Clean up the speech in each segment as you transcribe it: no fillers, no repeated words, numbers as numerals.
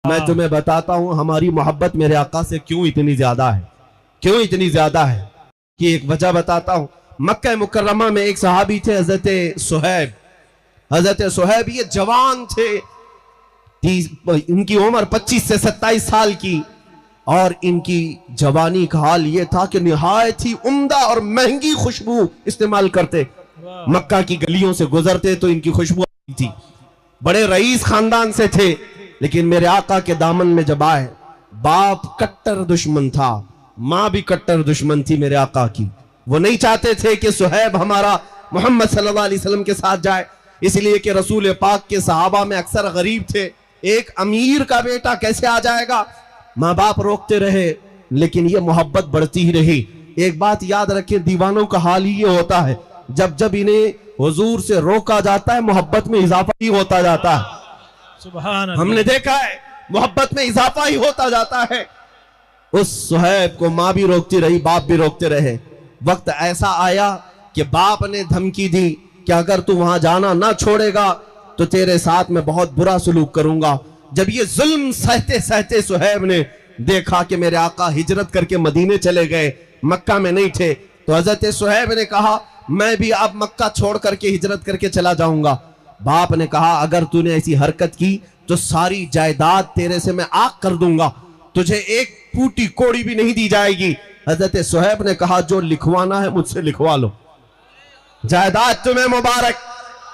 मैं तुम्हें बताता हूं हमारी मोहब्बत मेरे आका से क्यों इतनी ज्यादा है, क्यों इतनी ज्यादा है कि एक वजह बताता हूं। मक्का मुकर्रमा में एक सहाबी थे हजरत सुहैब। हजरत सुहैब ये जवान थे, इनकी उम्र 25 से 27 साल की, और इनकी जवानी का हाल ये था कि निहायत ही उम्दा और महंगी खुशबू इस्तेमाल करते। मक्का की गलियों से गुजरते तो इनकी खुशबू आती थी। बड़े रईस खानदान से थे, लेकिन मेरे आका के दामन में जब आए, बाप कट्टर दुश्मन था, मां भी कट्टर दुश्मन थी मेरे आका की। वो नहीं चाहते थे कि सुहैब हमारा मोहम्मद सल्लल्लाहु अलैहि वसल्लम के साथ जाए, इसलिए कि रसूल पाक के सहाबा में अक्सर गरीब थे, एक अमीर का बेटा कैसे आ जाएगा। माँ बाप रोकते रहे, लेकिन ये मोहब्बत बढ़ती ही रही। एक बात याद रखें, दीवानों का हाल ही ये होता है, जब जब इन्हें हुजूर से रोका जाता है मोहब्बत में इजाफा ही होता जाता है। सुभान अल्लाह। हमने देखा है मोहब्बत में इजाफा ही होता जाता है। उस सुहैब को माँ भी रोकती रही, बाप भी रोकते रहे। वक्त ऐसा आया कि बाप ने धमकी दी कि अगर तू वहां जाना ना छोड़ेगा तो तेरे साथ मैं बहुत बुरा सलूक करूंगा। जब ये जुल्म सहते सहते सुहैब ने देखा कि मेरे आका हिजरत करके मदीने चले गए, मक्का में नहीं थे, तो हजरत सुहैब ने कहा मैं भी अब मक्का छोड़ करके हिजरत करके चला जाऊंगा। बाप ने कहा अगर तूने ऐसी हरकत की तो सारी जायदाद तेरे से मैं आग कर दूंगा, तुझे एक फूटी कोड़ी भी नहीं दी जाएगी। हजरत सुहैब ने कहा जो लिखवाना है मुझसे लिखवा लो, जायदाद तुम्हें मुबारक,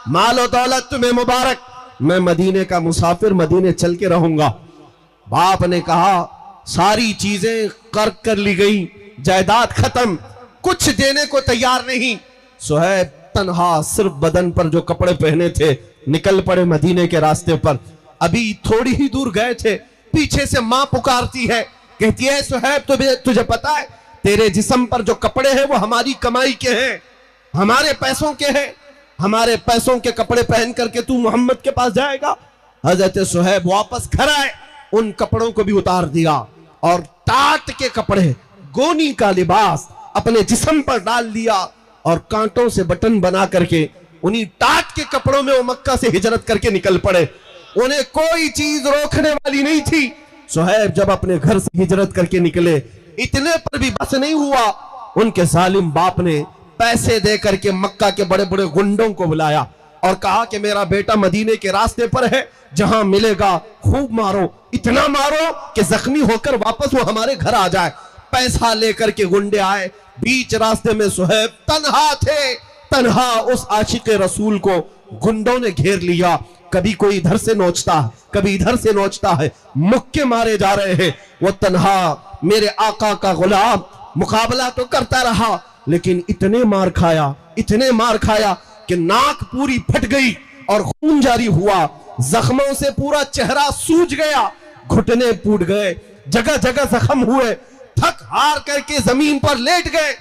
मालो दौलत तुम्हें मुबारक, मैं मदीने का मुसाफिर मदीने चल के रहूंगा। बाप ने कहा सारी चीजें कर ली गई, जायदाद खत्म, कुछ देने को तैयार नहीं। सुहैब तन्हा सिर्फ बदन पर जो कपड़े पहने थे निकल पड़े मदीने के रास्ते पर। अभी थोड़ी ही दूर गए थे, पीछे से मां पुकारती है, कहती है सुहैब तुझे पता है तेरे जिस्म पर जो कपड़े हैं वो हमारी कमाई के हैं, हमारे पैसों के हैं, हमारे पैसों के कपड़े पहन करके तू मोहम्मद के पास जाएगा। हजरत सुहैब वापस घर आए, उन कपड़ों को भी उतार दिया और टाट के कपड़े, गोनी का लिबास अपने जिस्म पर डाल दिया और कांटों से बटन बना करके उन्हीं टाट के कपड़ों में वो मक्का से हिजरत करके निकल पड़े। उन्हें कोई चीज रोकने वाली नहीं थी। सुहैब जब अपने घर से हिजरत करके निकले, इतने पर भी बस नहीं हुआ, उनके जालिम बाप ने पैसे दे करके मक्का के बड़े बड़े गुंडों को बुलाया और कहा कि मेरा बेटा मदीने के रास्ते पर है, जहां मिलेगा खूब मारो, इतना मारो कि जख्मी होकर वापस वो हमारे घर आ जाए। पैसा लेकर के गुंडे आए, बीच रास्ते में सुहैब तन्हा थे, तन्हा उस आशिक रसूल को गुंडों ने घेर लिया। कभी कोई इधर से नोचता है, कभी इधर से नोचता है, मुक्के मारे जा रहे हैं। वो तन्हा मेरे आका का गुलाम मुकाबला तो करता रहा, लेकिन इतने मार खाया, इतने मार खाया कि नाक पूरी फट गई और खून जारी हुआ, जख्मों से पूरा चेहरा सूज गया, घुटने फूट गए, जगह जगह जख्म हुए, थक हार करके जमीन पर लेट गए।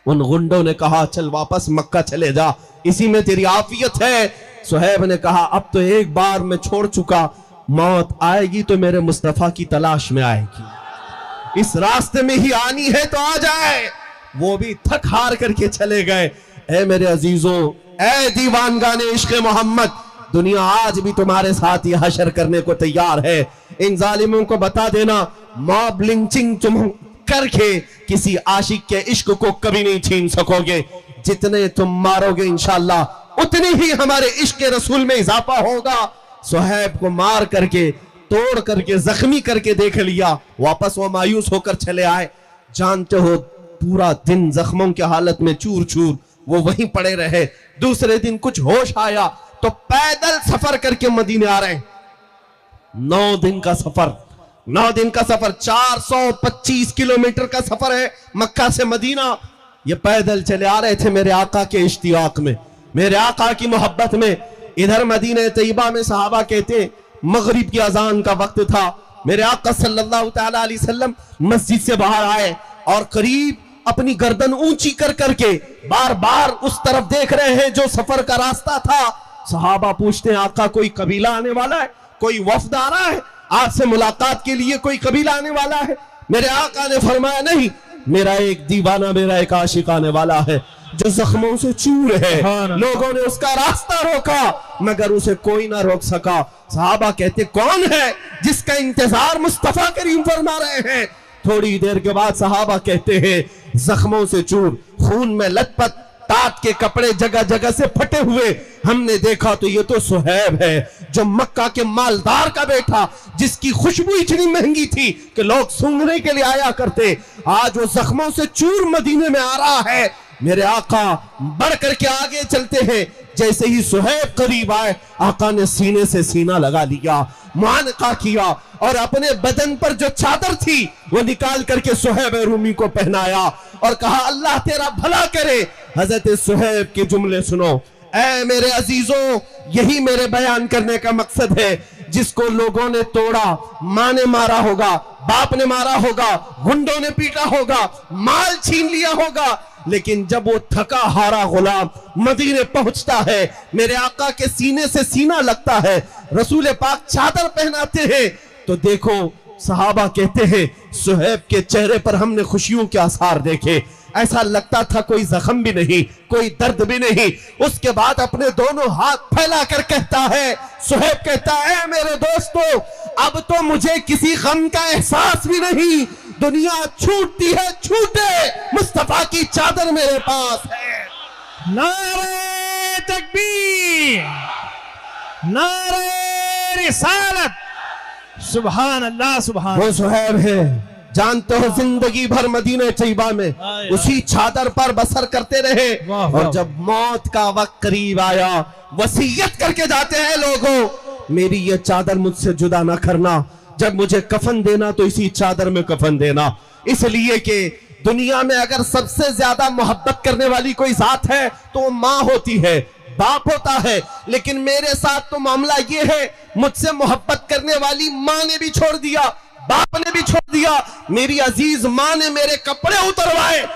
उन गुंडों ने कहा चल वापस मक्का चले जा, इसी में तेरी आफियत है। सुहैब ने कहा अब तो एक बार मैं छोड़ चुका, मौत आएगी तो मेरे मुस्तफा की तलाश में आएगी, इस रास्ते में ही आनी है तो आ जाए। वो भी थक हार करके चले गए। ऐ मेरे अजीजों, ऐ दीवानगाने इश्क़ मोहम्मद, दुनिया आज भी तुम्हारे साथ ये हशर करने को तैयार है। इन जालिमों को बता देना, मॉब लिंचिंग तुम करके किसी आशिक के इश्क को कभी नहीं छीन सकोगे। जितने तुम मारोगे इंशाअल्लाह उतनी ही हमारे इश्क रसूल में इजाफा होगा। सुहैब को मार करके, तोड़ करके, जख्मी करके देख लिया, वापस वो मायूस होकर चले आए। जानते हो पूरा दिन जख्मों की हालत में चूर चूर वो वहीं पड़े रहे। दूसरे दिन कुछ होश आया तो पैदल सफर करके मदीने आ रहे। 9 दिन का सफर, 9 दिन का सफर, 425 किलोमीटर का सफर है मक्का से मदीना। ये पैदल चले आ रहे थे मेरे आका के इश्तियाक में, मेरे आका की मोहब्बत में। इधर मदीने तैयबा में सहाबा कहते मगरिब की अजान का वक्त था, मेरे आका सल्लल्लाहु तआला अलैहि वसल्लम मस्जिद से बाहर आए और करीब अपनी गर्दन ऊंची कर करके बार बार उस तरफ देख रहे हैं जो सफर का रास्ता था। सहाबा पूछते हैं आका कोई कबीला आने वाला है, कोई वफ्द आ रहा है, आज से मुलाकात के लिए कोई कबीला आने वाला है। मेरे आका ने फरमाया नहीं, मेरा एक दीवाना, मेरा एक आशिक आने वाला है। जो जख्मों से चूर है। लोगों ने उसका रास्ता रोका मगर उसे कोई ना रोक सका। सहाबा कहते कौन है जिसका इंतजार मुस्तफा करीम फरमा रहे हैं। थोड़ी देर के बाद सहाबा कहते हैं जख्मों से चूर, खून में लथपथ, तात के कपड़े जगह जगह से फटे हुए। हमने देखा तो ये तो सुहैब है जो मक्का के मालदार का बेटा, जिसकी खुशबू इतनी महंगी थी कि लोग सूंघने के लिए आया करते। आज वो जख्मों से चूर मदीने में आ रहा है। मेरे आका बढ़ करके आगे चलते हैं। जैसे ही सुहैब करीब आए आका ने सीने से सीना लगा लिया, मुआनका किया और अपने बदन पर जो चादर थी वो निकाल करके सुहैब रूमी को पहनाया और कहा अल्लाह तेरा भला करे। हजरत सुहैब के जुमले सुनो। ऐ मेरे अजीजों, यही मेरे बयान करने का मकसद है। जिसको लोगों ने तोड़ा, माँ ने मारा होगा, बाप ने मारा होगा, गुंडों ने पीटा होगा, माल छीन लिया होगा, लेकिन जब वो थका हारा गुलाम मदीने पहुंचता है, मेरे आका के सीने से सीना लगता है, रसूल पाक चादर पहनाते हैं, तो देखो सहाबा कहते हैं सुहैब के चेहरे पर हमने खुशियों के आसार देखे। ऐसा लगता था कोई जख्म भी नहीं, कोई दर्द भी नहीं। उसके बाद अपने दोनों हाथ फैलाकर कहता है, सुहैब कहता है मेरे दोस्तों अब तो मुझे किसी गम का एहसास भी नहीं। दुनिया छूटती है छूटे, मुस्तफा की चादर मेरे पास है। नारे तकबीर, नारे रिसालत, सुभान अल्लाह सुभान। वो सुहैब है जानते हो जिंदगी भर मदीने तैयबा में उसी चादर पर बसर करते रहे। और जब मौत का वक्त करीब आया वसीयत करके जाते हैं लोगों मेरी ये चादर मुझसे जुदा ना करना, जब मुझे कफन देना तो इसी चादर में कफन देना। इसलिए कि दुनिया में अगर सबसे ज्यादा मोहब्बत करने वाली कोई जात है तो वो माँ होती है, बाप होता है। लेकिन मेरे साथ तो मामला ये है मुझसे मोहब्बत करने वाली माँ ने भी छोड़ दिया, बाप ने भी छोड़ दिया। मेरी अजीज माँ ने मेरे कपड़े उतरवाए।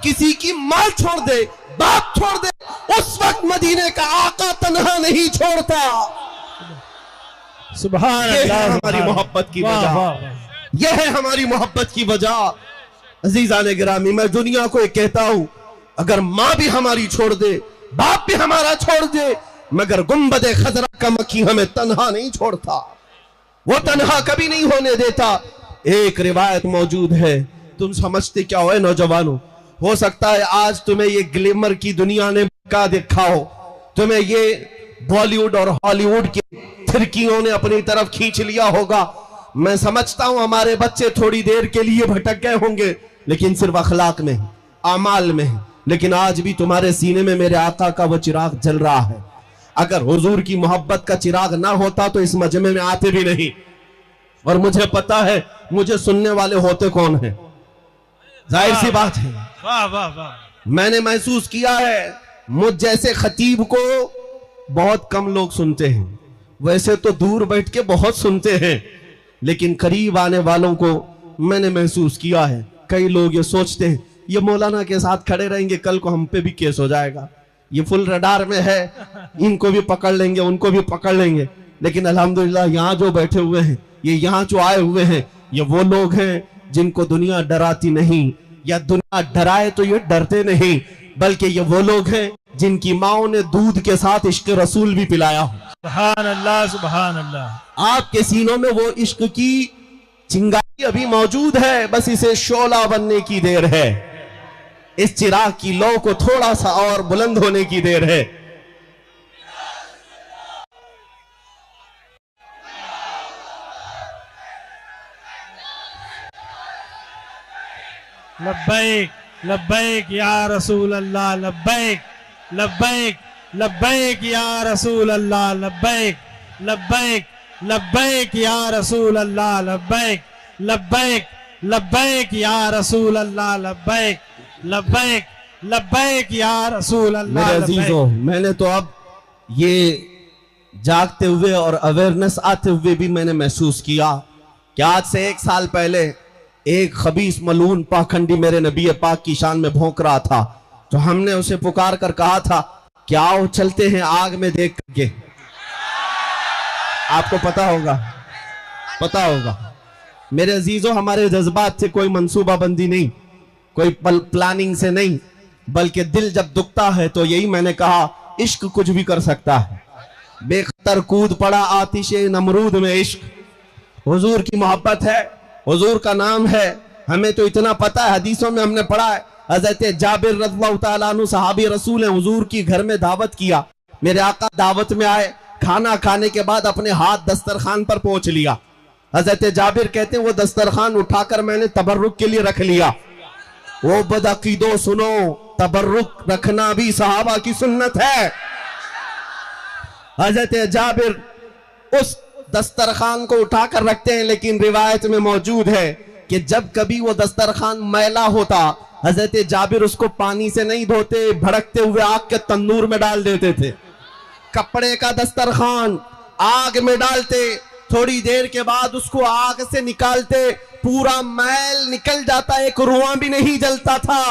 किसी की माँ छोड़ दे, बाप छोड़ दे, उस वक्त मदीने का आका तन्हा नहीं छोड़ता। सुभान अल्लाह, हमारी मोहब्बत की वजह, यह है हमारी मोहब्बत की वजह। अजीजान गिरामी, मैं दुनिया को एक कहता हूं अगर माँ भी हमारी छोड़ दे, बाप भी हमारा छोड़ दे, मगर गुंबदे खजरा का मक्खी हमें तन्हा नहीं छोड़ता, वो तन्हा कभी नहीं होने देता। एक रिवायत मौजूद है, तुम समझते क्या हो नौजवानों, हो सकता है आज तुम्हें ये ग्लैमर की दुनिया ने का देखा हो, तुम्हें ये बॉलीवुड और हॉलीवुड की फिरकियों ने अपनी तरफ खींच लिया होगा। मैं समझता हूं हमारे बच्चे थोड़ी देर के लिए भटक गए होंगे, लेकिन सिर्फ अखलाक में, आमाल में। लेकिन आज भी तुम्हारे सीने में मेरे आका का वो चिराग जल रहा है। अगर हुजूर की मोहब्बत का चिराग ना होता तो इस मजमे में आते भी नहीं। और मुझे पता है मुझे सुनने वाले होते कौन हैं, जाहिर सी बात है। वाह वाह वाह। मैंने महसूस किया है मुझ जैसे खतीब को बहुत कम लोग सुनते हैं। वैसे तो दूर बैठ के बहुत सुनते हैं, लेकिन करीब आने वालों को मैंने महसूस किया है कई लोग ये सोचते हैं ये मौलाना के साथ खड़े रहेंगे कल को हम पे भी केस हो जाएगा, ये फुल रडार में है, इनको भी पकड़ लेंगे उनको भी पकड़ लेंगे। लेकिन अल्हम्दुलिल्लाह यहाँ जो बैठे हुए हैं, ये यहाँ जो आए हुए हैं, ये वो लोग हैं जिनको दुनिया डराती नहीं, या दुनिया डराए तो ये डरते नहीं, बल्कि ये वो लोग हैं जिनकी माओ ने दूध के साथ इश्क रसूल भी पिलाया हो। सुभान अल्लाह सुभान अल्लाह। आपके सीनों में वो इश्क की चिंगारी अभी मौजूद है, बस इसे शोला बनने की देर है। इस चिराग की लौ को थोड़ा सा और बुलंद होने की देर है। लब्बैक लब्बैक या रसूल अल्लाह, लब्बैक लब्बैक लब्बैक या रसूल अल्लाह, लब्बैक लब्बैक लब्बैक या रसूल अल्लाह, लब्बैक लब्बैक लब्बैक या रसूल अल्लाह, लब्बैक लब्बैक लब्बैक या रसूल अल्लाह। मेरे अजीजों, मैंने तो अब ये जागते हुए और अवेयरनेस आते हुए भी मैंने महसूस किया कि आज से 1 साल पहले एक खबीस मलून पाखंडी मेरे नबी पाक की शान में भौंक रहा था, तो हमने उसे पुकार कर कहा था कि आओ चलते हैं आग में देख करके। आपको पता होगा, पता होगा मेरे अजीजों, हमारे जज्बात से कोई मंसूबाबंदी नहीं, कोई प्लानिंग से नहीं, बल्कि दिल जब दुखता है तो यही मैंने कहा, इश्क कुछ भी कर सकता है। बेखतर कूद पड़ा आतिशे नमरूद में इश्क। हुजूर की मोहब्बत है, हुजूर का नाम है। हमें तो इतना पता है, हदीसों में हमने पढ़ा है, हजरत जाबिर रज़ियल्लाहु ताला अन्हु सहाबी रसूल हैं, हुजूर की घर में दावत किया। मेरे आका दावत में आए, खाना खाने के बाद अपने हाथ दस्तरखान पर पहुंच लिया। हजरत जाबिर कहते हैं वो दस्तरखान उठाकर मैंने तबर्रुक के लिए रख लिया। वो बदअकीदो सुनो, तबर्रुक रखना भी सहाबा की सुन्नत है। हजरत जाबिर उस दस्तरखान को उठाकर रखते हैं, लेकिन रिवायत में मौजूद है कि जब कभी वो दस्तरखान मैला होता, हजरत जाबिर उसको पानी से नहीं धोते, भड़कते हुए आग के तंदूर में डाल देते थे। कपड़े का दस्तरखान आग में डालते, थोड़ी देर के बाद उसको आग से निकालते, पूरा मैल निकल जाता, एक रुआ भी नहीं जलता था।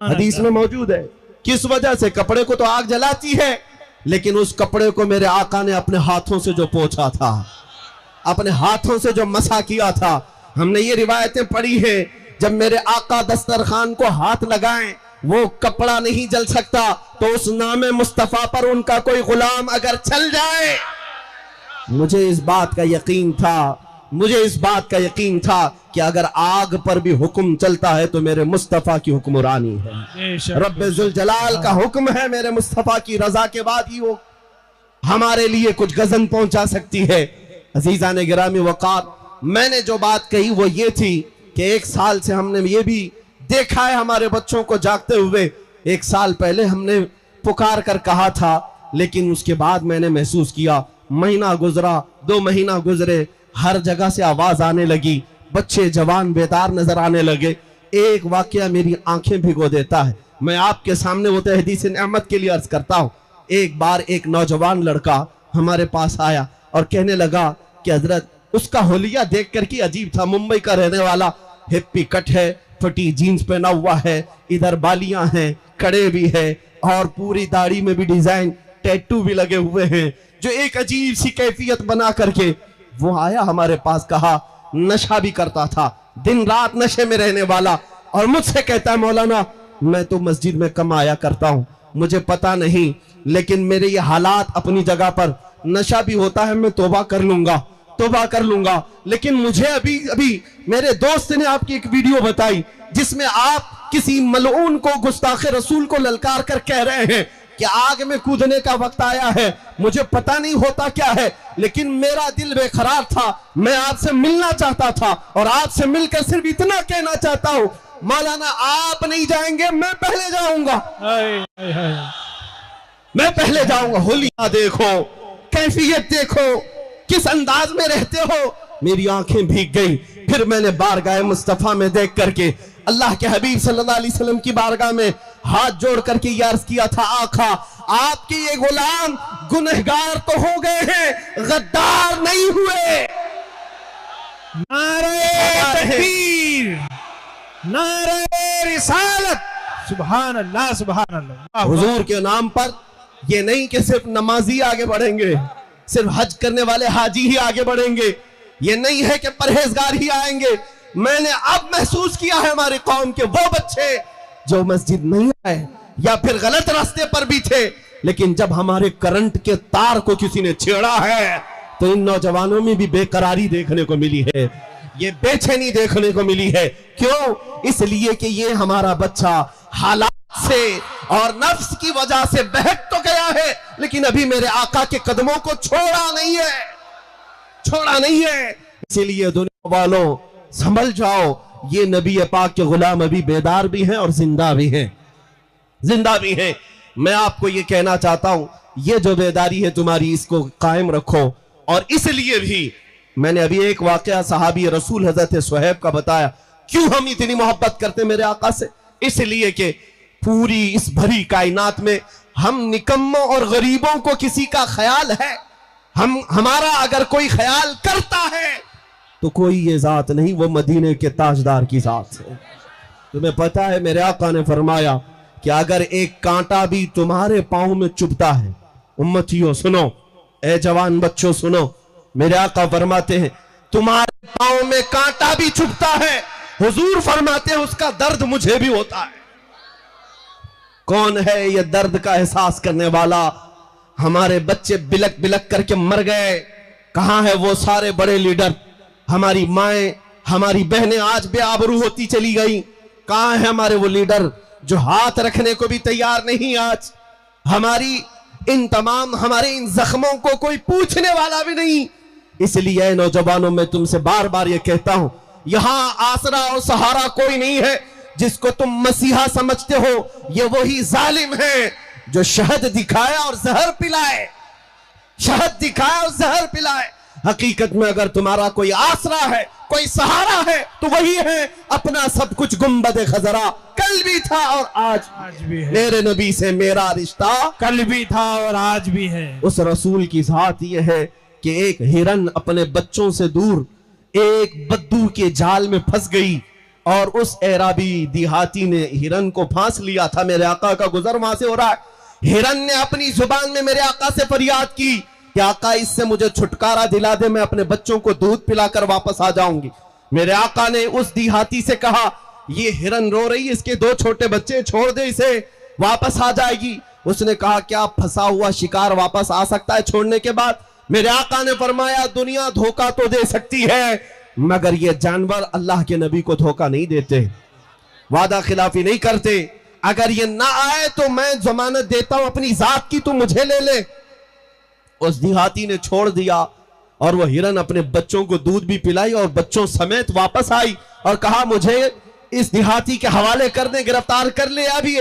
हदीस में मौजूद है। किस वजह से? कपड़े को तो आग जलाती है, लेकिन उस कपड़े को मेरे आका ने अपने हाथों से जो पोंछा था, अपने हाथों से जो मसा किया था। हमने ये रिवायतें पढ़ी है, जब मेरे आका दस्तरखान को हाथ लगाएं वो कपड़ा नहीं जल सकता, तो उस नामे मुस्तफा पर उनका कोई गुलाम अगर चल जाए, मुझे इस बात का यकीन था, मुझे इस बात का यकीन था कि अगर आग पर भी हुक्म चलता है तो मेरे मुस्तफा की हुक्मरानी है। रब्बे जुल जलाल का हुक्म है, मेरे मुस्तफा की रजा के बाद ही वो हमारे लिए कुछ गजन पहुंचा सकती है। अजीजान गिरामी वकार, मैंने जो बात कही वो ये थी कि 1 साल से हमने ये भी देखा है हमारे बच्चों को जागते हुए। 1 साल पहले हमने पुकार कर कहा था, लेकिन उसके बाद मैंने महसूस किया, महीना गुजरा, 2 महीना गुजरे, हर जगह से आवाज आने लगी, बच्चे जवान बेदार नजर आने लगे। एक वाकया मेरी आंखें भिगो देता है, मैं आपके सामने वो तहदीस नेमत के लिए अर्ज करता हूँ। एक बार एक नौजवान लड़का हमारे पास आया और कहने लगा कि हजरत, उसका होलिया देख कर के अजीब था। मुंबई का रहने वाला, हिप्पी कट है, फटी जीन्स पहना हुआ है, इधर बालियां हैं, कड़े भी है, और पूरी दाढ़ी में भी डिजाइन, टैटू भी लगे हुए हैं, जो एक अजीब सी कैफियत बना करके वो आया हमारे पास। कहा नशा भी करता था, दिन रात नशे में रहने वाला, और मुझसे कहता है मौलाना मैं तो मस्जिद में कम आया करता हूं, मुझे पता नहीं, लेकिन मेरे ये हालात अपनी जगह पर, नशा भी होता है, मैं तौबा कर लूंगा, लेकिन मुझे अभी मेरे दोस्त ने आपकी एक वीडियो बताई जिसमें आप किसी मलऊन को, गुस्ताखे रसूल को ललकार कर कह रहे हैं कि आग में कूदने का वक्त आया है। मुझे पता नहीं होता क्या है, लेकिन मेरा दिल बेकरार था, मैं आपसे मिलना चाहता था, और आपसे मिलकर सिर्फ इतना कहना चाहता हूं, मौलाना आप नहीं जाएंगे, मैं पहले जाऊंगा, मैं पहले जाऊंगा। होलिया देखो, कैफियत देखो, किस अंदाज में रहते हो। मेरी आंखें भीग गई। फिर मैंने बारगाह मुस्तफा में देख करके अल्लाह के हबीब सल्लल्लाहु अलैहि वसल्लम की बारगाह में हाथ जोड़ करके ये अर्ज किया था, आका आपके ये गुलाम गुनहगार तो हो गए हैं, गद्दार नहीं हुए। नारे तकबीर, नारे रिसालत, सुभान अल्लाह, सुभान अल्लाह। हुजूर के नाम पर ये नहीं कि सिर्फ नमाजी आगे बढ़ेंगे, सिर्फ हज करने वाले हाजी ही आगे बढ़ेंगे, ये नहीं है कि परहेजगार ही आएंगे। मैंने अब महसूस किया है हमारी कौम के वो बच्चे जो मस्जिद नहीं आए या फिर गलत रास्ते पर भी थे, लेकिन जब हमारे करंट के तार को किसी ने छेड़ा है तो इन नौजवानों में भी बेकरारी देखने को मिली है, ये बेचैनी देखने को मिली है। क्यों? इसलिए कि ये हमारा बच्चा हालात से और नफ्स की वजह से बहक तो गया है, लेकिन अभी मेरे आका के कदमों को छोड़ा नहीं है। इसीलिए दुनिया वालों संभल जाओ, ये नबी पाक के गुलाम अभी बेदार भी हैं और जिंदा भी हैं। मैं आपको ये कहना चाहता हूं, ये जो बेदारी है तुम्हारी, इसको कायम रखो। और इसलिए भी मैंने अभी एक वाकया सहाबी रसूल हजरत सुहैब का बताया। क्यों हम इतनी मोहब्बत करते मेरे आका से? इसलिए कि पूरी इस भरी कायनात में हम निकम्मों और गरीबों को किसी का ख्याल है, हमारा अगर कोई ख्याल करता है तो कोई ये जात नहीं, वो मदीने के ताजदार की जात है। तुम्हें पता है मेरे आका ने फरमाया कि अगर एक कांटा भी तुम्हारे पांव में चुभता है, उम्मतियों सुनो, ए जवान बच्चों सुनो, मेरे आका फरमाते हैं तुम्हारे पांव में कांटा भी चुभता है हुजूर फरमाते हैं उसका दर्द मुझे भी होता है। कौन है ये दर्द का एहसास करने वाला? हमारे बच्चे बिलक बिलक करके मर गए, कहां है वो सारे बड़े लीडर? हमारी माएं, हमारी बहनें आज बेआबरू होती चली गई। कहां है हमारे वो लीडर जो हाथ रखने को भी तैयार नहीं? आज हमारी हमारे इन जख्मों को कोई पूछने वाला भी नहीं। इसलिए नौजवानों, मैं तुमसे बार बार ये कहता हूं, यहां आसरा और सहारा कोई नहीं है। जिसको तुम मसीहा समझते हो, ये वही जालिम है जो शहद दिखाए और जहर पिलाए, शहद दिखाए और जहर पिलाए। हकीकत में अगर तुम्हारा कोई आसरा है, कोई सहारा है, तो वही है अपना सब कुछ गुंबद खजरा। कल भी था और आज भी है। मेरे नबी से मेरा रिश्ता कल भी था और आज भी है। उस रसूल की जात यह है कि एक हिरन अपने बच्चों से दूर एक बद्दू के जाल में फंस गई और उस एराबी देहाती ने हिरन को फांस लिया था। मेरे आका का गुजर वहां से हो रहा है। हिरन ने अपनी जुबान में मेरे आका से फरियाद की कि आका, इससे मुझे छुटकारा दिला दे, मैं अपने बच्चों को दूध पिलाकर वापस आ जाऊंगी। मेरे आका ने उस देहाती से कहा, ये हिरन रो रही है, इसके 2 छोटे बच्चे, छोड़ दे इसे, वापस आ जाएगी। उसने कहा, क्या फंसा हुआ शिकार वापस आ सकता है छोड़ने के बाद? मेरे आका ने फरमाया, दुनिया धोखा तो दे सकती है, मगर ये जानवर अल्लाह के नबी को धोखा नहीं देते, वादा खिलाफी नहीं करते। अगर ये ना आए तो मैं जमानत देता हूं अपनी जात की, तू मुझे ले ले। उस देहाती ने छोड़ दिया और वह हिरन अपने बच्चों को दूध भी पिलाई और बच्चों समेत वापस आई और कहा, मुझे इस देहाती के हवाले कर दे, गिरफ्तार कर ले अभी।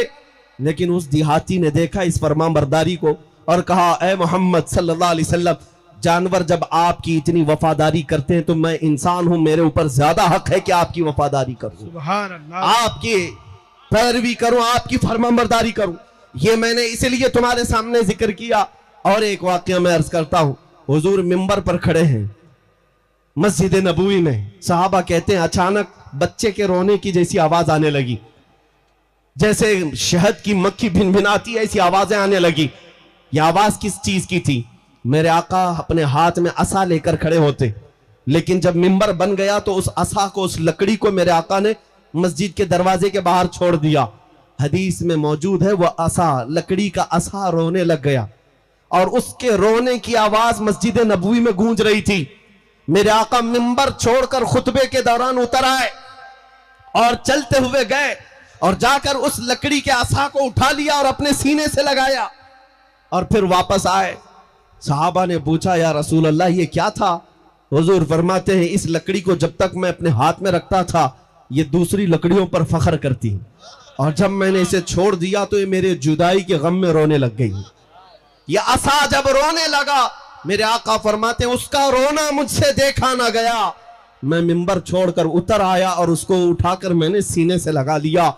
लेकिन उस देहाती ने देखा इस फरमाबरदारी को और कहा, ए मोहम्मद सल्लल्लाहु अलैहि वसल्लम, जानवर जब आपकी इतनी वफादारी करते हैं तो मैं इंसान हूं, मेरे ऊपर ज्यादा हक है कि आपकी वफादारी करूं, सुभान अल्लाह, आपकी पैरवी करूं, आपकी फरमाबरदारी करूं। ये मैंने इसलिए तुम्हारे सामने जिक्र किया। और एक वाकया मैं अर्ज करता हूं, हुजूर मिंबर पर खड़े हैं मस्जिद नबवी में, सहाबा कहते हैं अचानक बच्चे के रोने की जैसी आवाज आने लगी, जैसे शहद की मक्खी भिनभिनाती है ऐसी आवाजें आने लगी। यह आवाज किस चीज की थी? मेरे आका अपने हाथ में असा लेकर खड़े होते, लेकिन जब मिंबर बन गया तो उस असा को, उस लकड़ी को मेरे आका ने मस्जिद के दरवाजे के बाहर छोड़ दिया। हदीस में मौजूद है, वह असा, लकड़ी का असा रोने लग गया और उसके रोने की आवाज मस्जिद नबवी में गूंज रही थी। मेरे आका मिंबर छोड़कर खुतबे के दौरान उतर आए और चलते हुए गए और जाकर उस लकड़ी के असा को उठा लिया और अपने सीने से लगाया और फिर वापस आए। सहाबा ने पूछा, या रसूल अल्लाह ये क्या था? हुजूर फरमाते हैं, इस लकड़ी को जब तक मैं अपने हाथ में रखता था ये दूसरी लकड़ियों पर फख्र करती, और जब मैंने इसे छोड़ दिया तो ये मेरे जुदाई के गम में रोने लग गई। ये असा जब रोने लगा, मेरे आका फरमाते हैं, उसका रोना मुझसे देखा ना गया। मैं मिंबर छोड़कर उतर आया और उसको उठाकर मैंने सीने से लगा लिया,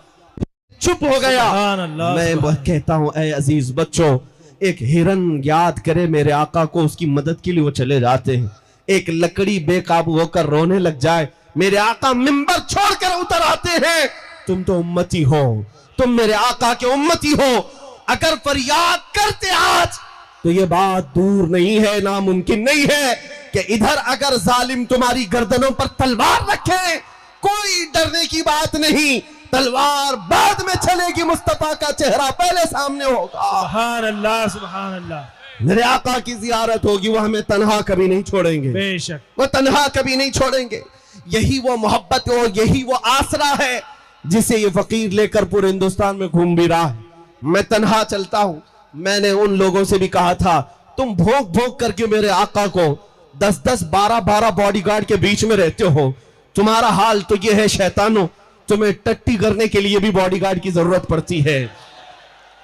चुप हो गया। मैं वह कहता हूं, ऐ अजीज बच्चों, एक हिरन याद करे मेरे आका को, उसकी मदद के लिए वो चले जाते हैं। एक लकड़ी बेकाबू होकर रोने लग जाए, मेरे आका मिंबर छोड़कर उतर आते हैं। तुम तो उम्मती हो, तुम मेरे आका के उम्मती हो। अगर फरियाद करते आज तो ये बात दूर नहीं है, नामुमकिन नहीं है कि इधर अगर जालिम तुम्हारी गर्दनों पर तलवार रखे, कोई डरने की बात नहीं, तलवार बाद में चलेगी, मुस्तफा का चेहरा पहले सामने होगा। सुभान अल्लाह, सुभान अल्लाह। मेरे आका की जियारत होगी, वो हमें तन्हा कभी नहीं छोड़ेंगे, बेशक वो तन्हा कभी नहीं छोड़ेंगे। यही वो मोहब्बत और यही वो आसरा है जिसे ये फकीर लेकर पूरे हिंदुस्तान में घूम भी रहा है। मैं तन्हा चलता हूं। मैंने उन लोगों से भी कहा था, तुम भोग भोग करके मेरे आका को 10-10, 12-12 बॉडीगार्ड के बीच में रहते हो, तुम्हारा हाल तो ये है शैतानो, तुम्हें टट्टी करने के लिए भी बॉडीगार्ड की जरूरत पड़ती है।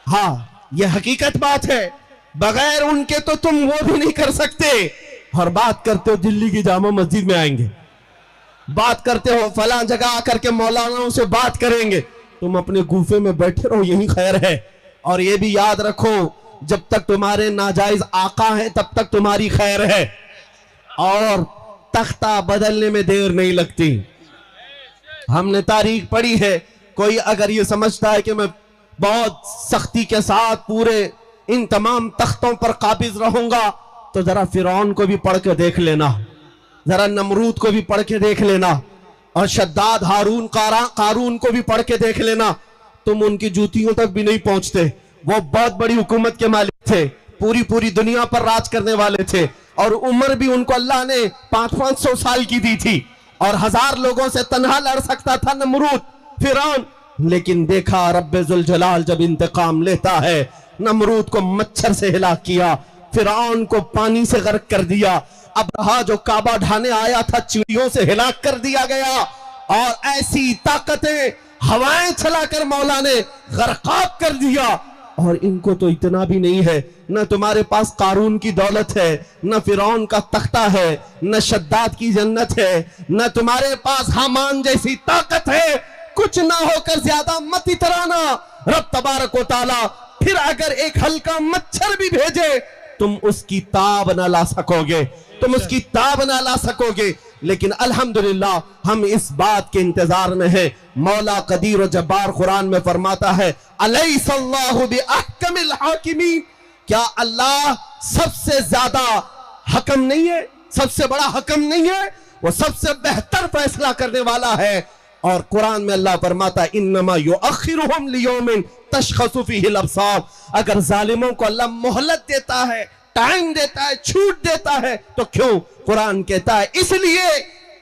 हाँ, यह हकीकत बात है, बगैर उनके तो तुम वो भी नहीं कर सकते। और बात करते हो दिल्ली की जामा मस्जिद में आएंगे, बात करते हो फलां जगह आकर के मौलानाओं से बात करेंगे, तुम अपने गुफे में बैठे रहो, यही खैर है। और ये भी याद रखो, जब तक तुम्हारे नाजायज आका हैं तब तक तुम्हारी खैर है, और तख्ता बदलने में देर नहीं लगती। हमने तारीख पढ़ी है, कोई अगर ये समझता है कि मैं बहुत सख्ती के साथ पूरे इन तमाम तख्तों पर काबिज रहूंगा, तो जरा फिरौन को भी पढ़ के देख लेना, जरा नमरूद को भी पढ़ के देख लेना। और शद्दाद हारून कारून को भी पढ़ के देख लेना, तुम उनकी जूतियों तक भी नहीं पहुंचते। वो बहुत बड़ी हुकूमत के मालिक थे, पूरी दुनिया पर राज करने वाले थे, और उम्र भी उनको अल्लाह ने 500-500 साल की दी थी, और 1000 लोगों से तन्हा लड़ सकता था नमरूद, फिरौन। लेकिन देखा रब्बे जुल जलाल जब इंतकाम लेता है, नमरूद को मच्छर से हिलाक किया, फिरौन को पानी से गर्क कर दिया, अब्रहा जो काबा ढाने आया था चिड़ियों से हिलाक कर दिया गया, और ऐसी ताकतें हवाएं चलाकर मौला ने गर्काब कर दिया। और इनको तो इतना भी नहीं है, न तुम्हारे पास कारून की दौलत है, न फिरौन का तख्ता है, न शद्दाद की जन्नत है, न तुम्हारे पास हामान जैसी ताकत है। कुछ ना होकर ज्यादा मत इतराना, रब तबारक व तआला फिर अगर एक हल्का मच्छर भी भेजे तुम उसकी ताब ना ला सकोगे, तुम उसकी ताब ना ला सकोगे। लेकिन अल्हम्दुलिल्लाह हम इस बात के इंतजार में हैं, मौला कदीर और जब्बार कुरान में फरमाता है अलैहिस्सल्लाहु बिअहकमिल हाकिमीन, क्या अल्लाह सबसे ज्यादा हकम नहीं है, सबसे बड़ा हकम नहीं है, वो सबसे बेहतर फैसला करने वाला है। और कुरान में अल्लाह फरमाता है इन्नमा युअखिरुहुम लियौमिन तशखसु फीहिल अब्सार, अगर जालिमों को अल्लाह मोहलत देता है, टाइम देता है, छूट देता है, तो क्यों? कुरान कहता है इसलिए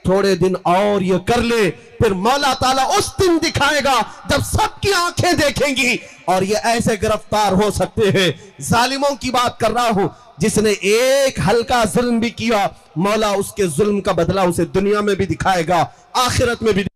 थोड़े दिन और ये कर ले, फिर मौला ताला उस दिन दिखाएगा जब सबकी आंखें देखेंगी, और ये ऐसे गिरफ्तार हो सकते हैं। जालिमों की बात कर रहा हूं, जिसने एक हल्का जुल्म भी किया, मौला उसके जुल्म का बदला उसे दुनिया में भी दिखाएगा, आखिरत में भी।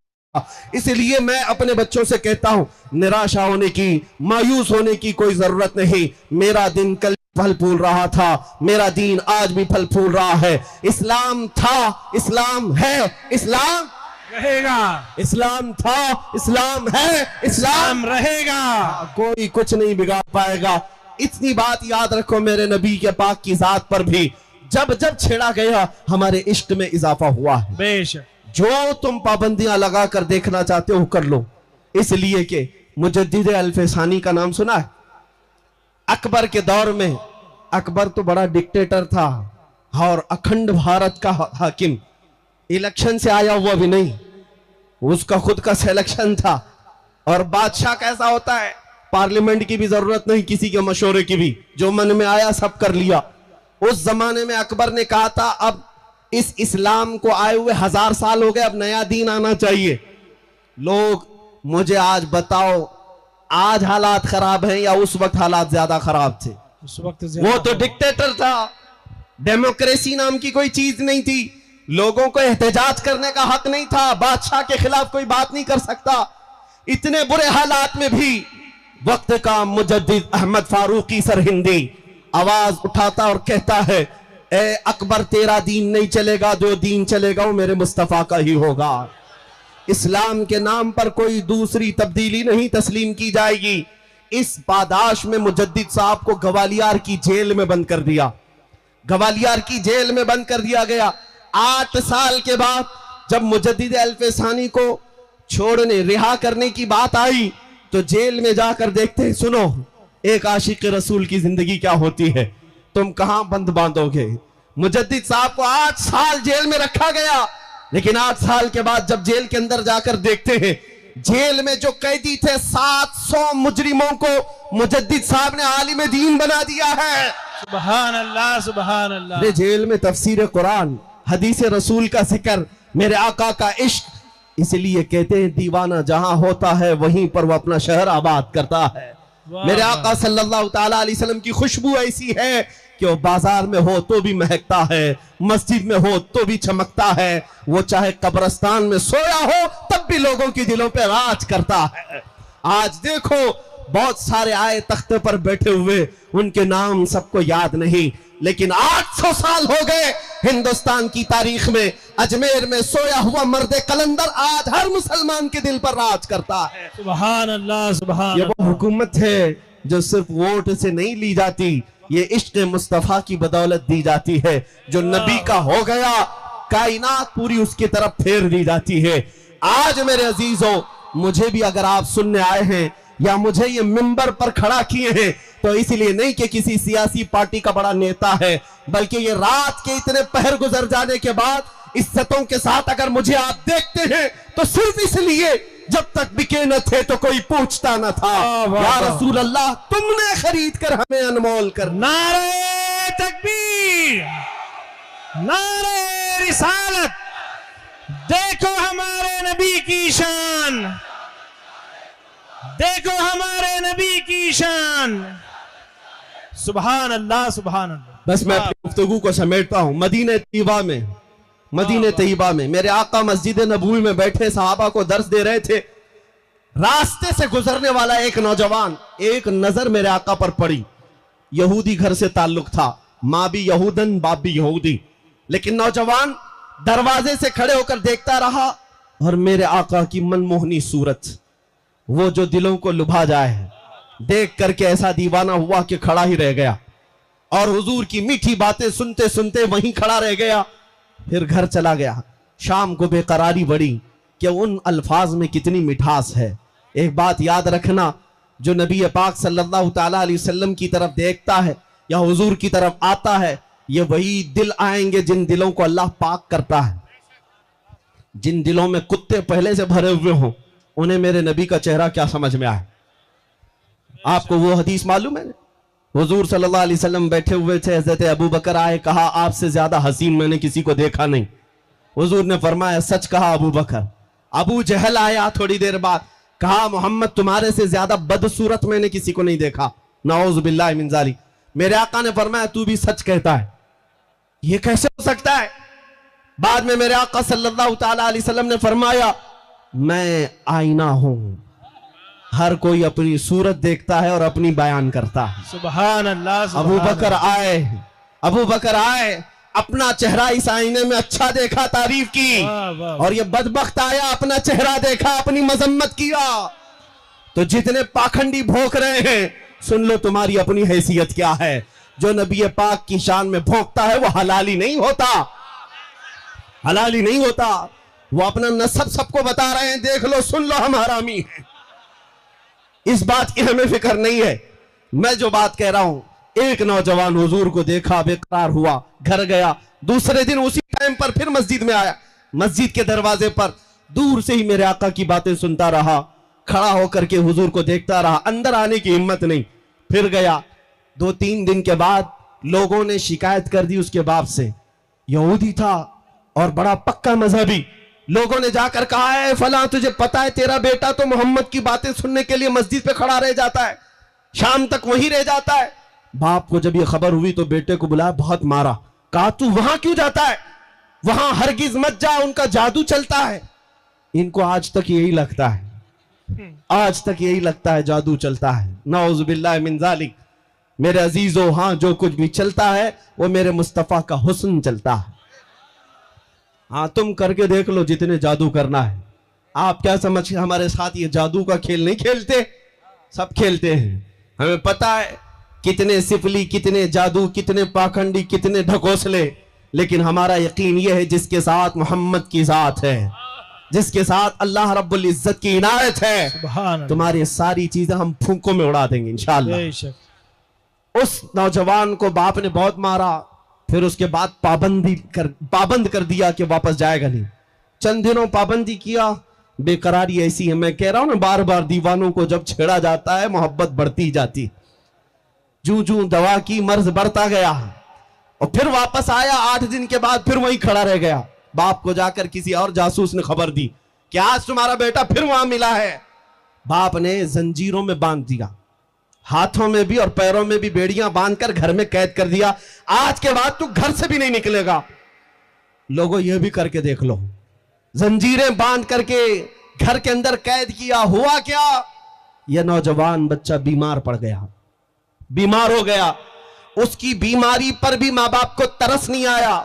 इसलिए मैं अपने बच्चों से कहता हूं, निराशा होने की, मायूस होने की कोई जरूरत नहीं। मेरा दिन कल फल फूल रहा था, मेरा दीन आज भी फल फूल रहा है। इस्लाम था, इस्लाम है, इस्लाम रहेगा, इस्लाम था, इस्लाम है, इस्लाम रहेगा, कोई कुछ नहीं बिगाड़ पाएगा। इतनी बात याद रखो, मेरे नबी के पाक की जात पर भी जब जब छेड़ा गया हमारे इश्क में इजाफा हुआ है। बेशक जो तुम पाबंदियां लगा कर देखना चाहते हो कर लो, इसलिए कि मुजद्दिद अल्फसानी का नाम सुना है? अकबर के दौर में, अकबर तो बड़ा डिक्टेटर था और अखंड भारत का हाकिम, इलेक्शन से आया हुआ भी नहीं, उसका खुद का सिलेक्शन था। और बादशाह कैसा होता है, पार्लियामेंट की भी जरूरत नहीं, किसी के मशवरे की भी, जो मन में आया सब कर लिया। उस जमाने में अकबर ने कहा था अब इस इस्लाम को आए हुए 1000 साल हो गए, अब नया दीन आना चाहिए। लोग मुझे आज बताओ, आज हालात खराब हैं या उस वक्त हालात ज्यादा खराब थे? उस वक्त वो तो डिक्टेटर था, डेमोक्रेसी नाम की कोई चीज नहीं थी, लोगों को एहतजाज करने का हक नहीं था, बादशाह के खिलाफ कोई बात नहीं कर सकता। इतने बुरे हालात में भी वक्त का मुजद्दिद अहमद फारूकी सरहिंदी आवाज उठाता और कहता है ए अकबर, तेरा दीन नहीं चलेगा, जो दीन चलेगा वो मेरे मुस्तफा का ही होगा। इस्लाम के नाम पर कोई दूसरी तब्दीली नहीं तस्लीम की जाएगी। इस पादाश में मुजद्दिद साहब को ग्वालियर की जेल में बंद कर दिया, ग्वालियर की जेल में बंद कर दिया गया। 8 साल के बाद जब मुजद्दिद अल्फसानी को छोड़ने, रिहा करने की बात आई, तो जेल में जाकर देखते हैं, सुनो एक आशिक रसूल की जिंदगी क्या होती है, तुम कहां बंद बांधोगे। मुजद्दिद साहब को 8 साल जेल में रखा गया, लेकिन 8 साल के बाद जब जेल के अंदर जाकर देखते हैं, जेल में जो कैदी थे 700 मुजरिमों को मुजद्दिद साहब ने आलिम दीन बना दिया है। सुभान अल्लाह, सुभान अल्लाह। जेल में तफसीर कुरान, हदीस रसूल का जिक्र, मेरे आका का इश्क। इसलिए कहते हैं दीवाना जहां होता है वहीं पर वो अपना शहर आबाद करता है। मेरे आका सल्लल्लाहु ताला अलैहि वसल्लम की खुशबू ऐसी है कि वो बाजार में हो तो भी महकता है, मस्जिद में हो तो भी चमकता है, वो चाहे कब्रिस्तान में सोया हो तब भी लोगों के दिलों पे राज करता है। आज देखो बहुत सारे आए तख्ते पर बैठे हुए, उनके नाम सबको याद नहीं, लेकिन 800 साल हो गए हिंदुस्तान की तारीख में अजमेर में सोया हुआ मर्द कलंदर आज हर मुसलमान के दिल पर राज करता है। सुभान अल्लाह, सुभान। ये वो हुकूमत है जो सिर्फ वोट से नहीं ली जाती, ये इश्क मुस्तफा की बदौलत दी जाती है। जो नबी का हो गया, कायनात पूरी उसकी तरफ फेर दी जाती है। आज मेरे अजीजों, मुझे भी अगर आप सुनने आए हैं या मुझे ये मिंबर पर खड़ा किए हैं, तो इसलिए नहीं कि किसी सियासी पार्टी का बड़ा नेता है, बल्कि ये रात के इतने पहर गुजर जाने के बाद इज्जतों के साथ अगर मुझे आप देखते हैं तो सिर्फ इसलिए जब तक बिके न थे तो कोई पूछता न था। या रसूल अल्लाह, तुमने खरीद कर हमें अनमोल कर। नारे तकबीर, नारे रिसालत, देखो हमारे नबी की शान, देखो हमारे नबी की शान। सुभान अल्लाह, सुभान अल्लाह। बस मैं अपनी गुफ्तगू को समेटता हूं। मदीने तैयबा में मेरे आका मस्जिद नबवी में बैठे सहाबा को दर्स दे रहे थे। रास्ते से गुजरने वाला एक नौजवान, एक नजर मेरे आका पर पड़ी। यहूदी घर से ताल्लुक था, माँ भी यहूदन बाप भी यहूदी, लेकिन नौजवान दरवाजे से खड़े होकर देखता रहा और मेरे आका की मनमोहनी सूरत, वो जो दिलों को लुभा जाए, देख करके ऐसा दीवाना हुआ कि खड़ा ही रह गया और हुजूर की मीठी बातें सुनते सुनते वहीं खड़ा रह गया। फिर घर चला गया। शाम को बेकरारी बढ़ी कि उन अल्फाज में कितनी मिठास है। एक बात याद रखना, जो नबी पाक सल्लल्लाहु ताला अलैहि वसल्लम की तरफ देखता है या हुजूर की तरफ आता है, ये वही दिल आएंगे जिन दिलों को अल्लाह पाक करता है। जिन दिलों में कुत्ते पहले से भरे हुए हों, उन्हें मेरे नबी का चेहरा क्या समझ में आए। आपको वो हदीस मालूम है, हुजूर सल्लल्लाहु अलैहि वसल्लम बैठे हुए थे, हजरत अबू बकर आए, कहा आपसे ज्यादा हसीन मैंने किसी को देखा नहीं। हुजूर ने फरमाया सच कहा अबू बकर। अबू जहल आया थोड़ी देर बाद, कहा मोहम्मद तुम्हारे से ज्यादा बदसूरत मैंने किसी को नहीं देखा, नऊज़ बिल्लाहि मिन ज़ालिक। मेरे आका ने फरमाया तू भी सच कहता है, ये कैसे हो सकता है। बाद में मेरे आका सल्लल्लाहु ताला अलैहि वसल्लम ने फरमाया मैं आईना हूं, हर कोई अपनी सूरत देखता है और अपनी बयान करता है। सुभान अल्लाह। अबू बकर आए, अपना चेहरा इस आईने में अच्छा देखा, तारीफ की, और ये बदबख्त आया, अपना चेहरा देखा, अपनी मजम्मत किया। तो जितने पाखंडी भोंक रहे हैं, सुन लो तुम्हारी अपनी हैसियत क्या है। जो नबी पाक की शान में भोंकता है वो हलाली नहीं होता, हलाली नहीं होता। वो अपना नसब सबको बता रहे हैं, देख लो, सुन लो, हम हरामी हैं। इस बात की हमें फिक्र नहीं है। मैं जो बात कह रहा हूं, एक नौजवान हुजूर को देखा, बेकरार हुआ, घर गया। दूसरे दिन उसी टाइम पर फिर मस्जिद में आया। मस्जिद के दरवाजे पर दूर से ही मेरे आका की बातें सुनता रहा, खड़ा होकर के हुजूर को देखता रहा, अंदर आने की हिम्मत नहीं। फिर गया। 2-3 दिन के बाद लोगों ने शिकायत कर दी उसके बाप से। यहूदी था और बड़ा पक्का मजहबी। लोगों ने जाकर कहा है फला, तुझे पता है तेरा बेटा तो मोहम्मद की बातें सुनने के लिए मस्जिद पे खड़ा रह जाता है, शाम तक वहीं रह जाता है। बाप को जब ये खबर हुई तो बेटे को बुलाया, बहुत मारा, कहा तू वहां क्यों जाता है, वहां हरगिज मत जा, उनका जादू चलता है। इनको आज तक यही लगता है, आज तक यही लगता है जादू चलता है, नऊज़ बिल्लाहि मिन ज़ालिक। मेरे अजीजों, हाँ, जो कुछ भी चलता है वो मेरे मुस्तफा का हुस्न चलता है। हाँ, तुम करके देख लो जितने जादू करना है। आप क्या समझ के हमारे साथ ये जादू का खेल नहीं खेलते, सब खेलते हैं। हमें पता है कितने सिफली, कितने जादू, कितने पाखंडी, कितने ढकोसले, लेकिन हमारा यकीन यह है जिसके साथ मोहम्मद की जात है, जिसके साथ अल्लाह रब्बुल इज्जत की इनायत है, तुम्हारी सारी चीजें हम फूंकों में उड़ा देंगे इंशाअल्लाह। उस नौजवान को बाप ने बहुत मारा, फिर उसके बाद पाबंद कर दिया कि वापस जाएगा नहीं। चंद दिनों पाबंदी किया, बेकरारी ऐसी है। मैं कह रहा हूं ना, बार बार दीवानों को जब छेड़ा जाता है मोहब्बत बढ़ती ही जाती। जूं जूं दवा की मर्ज बढ़ता गया और फिर वापस आया। 8 दिन के बाद फिर वहीं खड़ा रह गया। बाप को जाकर किसी और जासूस ने खबर दी कि आज तुम्हारा बेटा फिर वहां मिला है। बाप ने जंजीरों में बांध दिया, हाथों में भी और पैरों में भी बेड़ियां बांधकर घर में कैद कर दिया। आज के बाद तू घर से भी नहीं निकलेगा। लोगों, यह भी करके देख लो, जंजीरें बांध करके घर के अंदर कैद किया। हुआ क्या, यह नौजवान बच्चा बीमार पड़ गया, बीमार हो गया। उसकी बीमारी पर भी माँ बाप को तरस नहीं आया।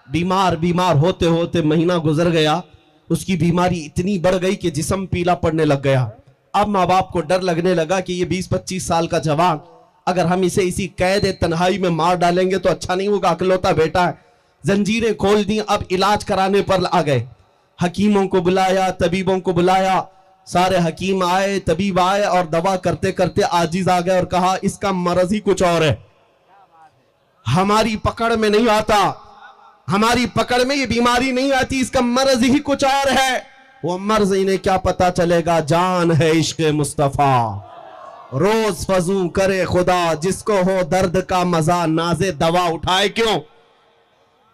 बीमार होते होते महीना गुजर गया। उसकी बीमारी इतनी बढ़ गई कि जिस्म पीला पड़ने लग गया। अब माँ बाप को डर लगने लगा कि ये 20-25 साल का जवान, अगर हम इसे इसी कैद तन्हाई में मार डालेंगे तो अच्छा नहीं होगा, अकलौता बेटा है। जंजीरें खोल दी। अब इलाज कराने पर आ गए। हकीमों को बुलाया, तबीबों को बुलाया। सारे हकीम आए, तबीब आए और दवा करते करते आजिज आ गए और कहा इसका मर्ज ही कुछ और है, हमारी पकड़ में नहीं आता। हमारी पकड़ में ये बीमारी नहीं आती, इसका मर्ज ही कुछ और है। वो मर्ज इन्हें क्या पता चलेगा, जान है इश्क मुस्तफा। रोज फजू करे खुदा, जिसको हो दर्द का मजा, नाजे दवा उठाए क्यों?